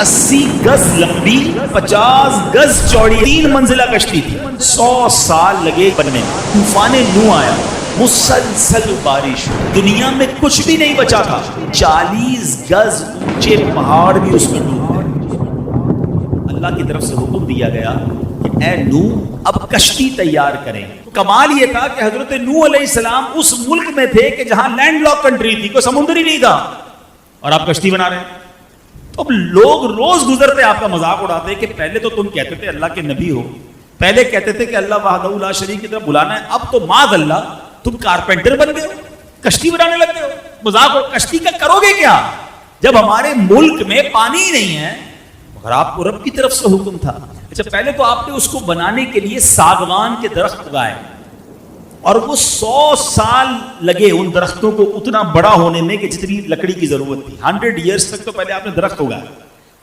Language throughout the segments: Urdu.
80 گز لمبی 50 گز چوڑی 3 منزلہ کشتی تھی. 100 سال لگے بننے میں. طوفان نوح آیا, مسلسل بارش, دنیا میں کچھ بھی نہیں بچا تھا. 40 گز اونچے پہاڑ بھی اس میں ڈوب گئے. اللہ کی طرف سے حکم دیا گیا کہ اے نوح اب کشتی تیار کریں. کمال یہ تھا کہ حضرت نوح علیہ السلام اس ملک میں تھے کہ جہاں لینڈ لاک کنٹری تھی, کوئی سمندر ہی نہیں تھا, اور آپ کشتی بنا رہے ہیں. اب لوگ روز گزرتے آپ کا مذاق اڑاتے کہ پہلے تو تم کہتے تھے اللہ کے نبی ہو, پہلے کہتے تھے کہ اللہ وحدہ لا شریک کی طرف بلانا ہے, اب تو معاذ اللہ تم کارپینٹر بن گئے ہو, کشتی بنانے لگ گئے ہو. مذاق, کشتی کا کرو گے کیا جب ہمارے ملک میں پانی نہیں ہے؟ مگر آپ کو رب کی طرف سے حکم تھا. اچھا, پہلے تو آپ نے اس کو بنانے کے لیے ساگوان کے درخت اگائے, اور وہ 100 سال لگے ان درختوں کو اتنا بڑا ہونے میں کہ جتنی لکڑی کی ضرورت تھی. 100 ایئرس تک تو پہلے آپ نے درخت اگایا.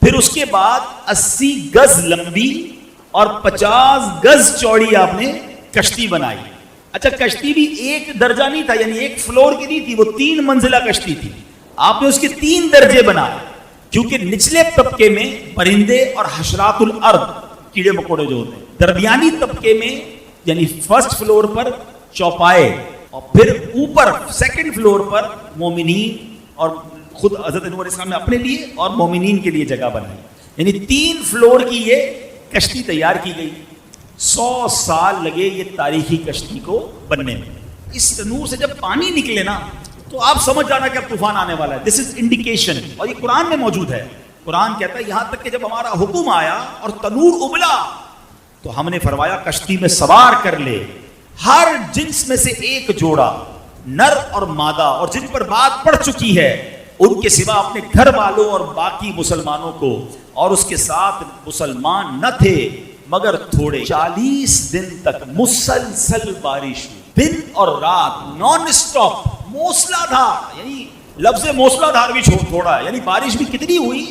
پھر اس کے بعد 80 گز لمبی اور 50 گز چوڑی آپ نے کشتی بنائی. اچھا, کشتی بھی ایک درجہ نہیں تھا, یعنی ایک فلور کی نہیں تھی, وہ 3 منزلہ کشتی تھی. آپ نے اس کے 3 درجے بنائے, کیونکہ نچلے طبقے میں پرندے اور حشرات الارض, کیڑے مکوڑے جو ہوتے ہیں, درمیانی طبقے میں یعنی فرسٹ فلور پر چوپائے, اور پھر اوپر سیکنڈ فلور پر مومنین, اور خود حضرت نوح علیہ السلام نے اپنے لیے اور مومنین کے لیے جگہ بنائی. یعنی 3 فلور کی یہ کشتی تیار کی گئی. 100 سال لگے یہ تاریخی کشتی کو بننے میں. اس تنور سے جب پانی نکلے نا تو آپ سمجھ جانا کہ اب طوفان آنے والا ہے. دس از انڈیکیشن, اور یہ قرآن میں موجود ہے. قرآن کہتا ہے یہاں تک کہ جب ہمارا حکم آیا اور تنور ابلا تو ہم نے فرمایا کشتی میں سوار کر لے ہر جنس میں سے ایک جوڑا, نر اور مادہ, اور جن پر بات پڑ چکی ہے ان کے سوا اپنے گھر والوں اور باقی مسلمانوں کو, اور اس کے ساتھ مسلمان نہ تھے مگر تھوڑے. 40 دن تک مسلسل بارش, دن اور رات نان اسٹاپ, موسلا دھار, یعنی لفظ موسلا دھار بھی تھوڑا ہے, یعنی بارش بھی کتنی ہوئی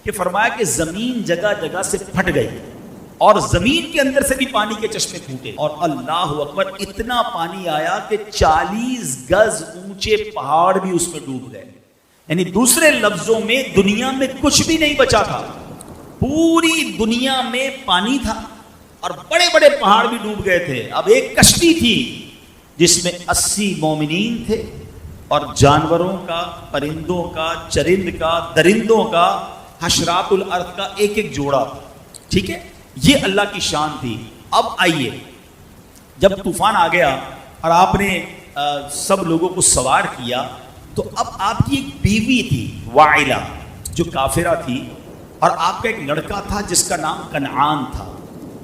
کہ فرمایا کہ زمین جگہ جگہ سے پھٹ گئی, اور زمین کے اندر سے بھی پانی کے چشمے پھوٹے, اور اللہ اکبر اتنا پانی آیا کہ 40 گز اونچے پہاڑ بھی اس میں ڈوب گئے. یعنی دوسرے لفظوں میں دنیا میں کچھ بھی نہیں بچا تھا, پوری دنیا میں پانی تھا اور بڑے بڑے پہاڑ بھی ڈوب گئے تھے. اب ایک کشتی تھی جس میں 80 مومنین تھے, اور جانوروں کا, پرندوں کا, چرند کا, درندوں کا, حشرات الارض کا ایک ایک جوڑا. ٹھیک ہے, یہ اللہ کی شان تھی. اب آئیے, جب طوفان آ گیا اور آپ نے سب لوگوں کو سوار کیا, تو اب آپ کی ایک بیوی تھی وائلہ جو کافرہ تھی, اور آپ کا ایک لڑکا تھا جس کا نام کنعان تھا.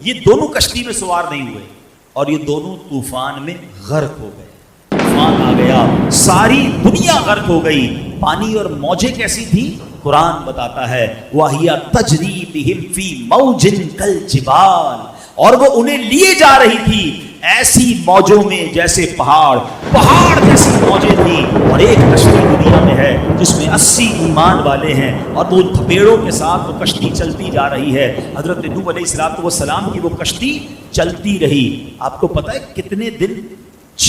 یہ دونوں کشتی میں سوار نہیں ہوئے, اور یہ دونوں طوفان میں غرق ہو گئے. طوفان آ گیا, ساری دنیا غرق ہو گئی. پانی اور موجیں کیسی تھی؟ قرآن بتاتا ہے وَهِيَ تَجْرِي بِهِمْ فِي مَوْجٍ كَالْجِبَالِ, اور وہ انہیں لیے جا رہی تھی ایسی موجوں میں جیسے پہاڑ جیسی موجیں تھیں. اور ایک کشتی دنیا میں ہے جس میں 80 ایمان والے ہیں, اور وہ تھپیڑوں کے ساتھ وہ کشتی چلتی جا رہی ہے. حضرت نوح علیہ السلام کی وہ کشتی چلتی رہی. آپ کو پتہ ہے کتنے دن؟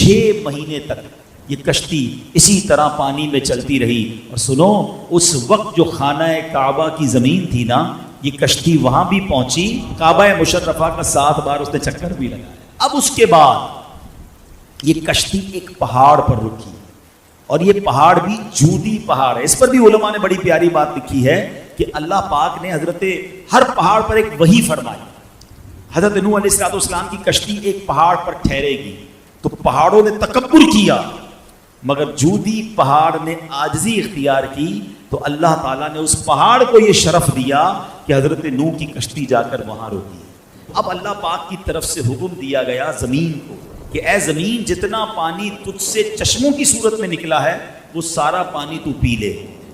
6 مہینے تک یہ کشتی اسی طرح پانی میں چلتی رہی. اور سنو, اس وقت جو خانہ کعبہ کی زمین تھی نا, یہ کشتی وہاں بھی پہنچی, کعبہ مشرفہ کا 7 بار اس نے چکر بھی لگایا. اب اس کے بعد یہ کشتی ایک پہاڑ پر رکی, اور یہ پہاڑ بھی جودی پہاڑ ہے. اس پر بھی علماء نے بڑی پیاری بات لکھی ہے کہ اللہ پاک نے حضرت ہر پہاڑ پر ایک وحی فرمائی. حضرت نوح علیہ السلام کی کشتی ایک پہاڑ پر ٹھہرے گی, تو پہاڑوں نے تکبر کیا, مگر جودی پہاڑ نے عاجزی اختیار کی, تو اللہ تعالیٰ نے اس پہاڑ کو یہ شرف دیا کہ حضرت نوح کی کشتی جا کر وہاں روکی. اب اللہ پاک کی طرف سے حکم دیا گیا زمین کو کہ اے زمین, جتنا پانی تجھ سے چشموں کی صورت میں نکلا ہے وہ سارا پانی تو پی لے,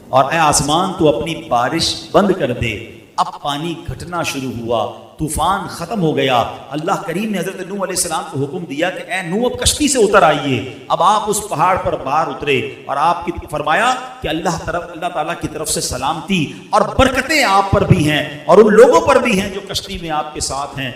اور اے آسمان تو اپنی بارش بند کر دے. اب پانی گھٹنا شروع ہوا, طوفان ختم ہو گیا. اللہ کریم نے حضرت نوح علیہ السلام کو حکم دیا کہ اے نوح اب کشتی سے اتر آئیے. اب آپ اس پہاڑ پر باہر اترے, اور آپ کی فرمایا کہ اللہ تعالیٰ کی طرف سے سلامتی اور برکتیں آپ پر بھی ہیں اور ان لوگوں پر بھی ہیں جو کشتی میں آپ کے ساتھ ہیں.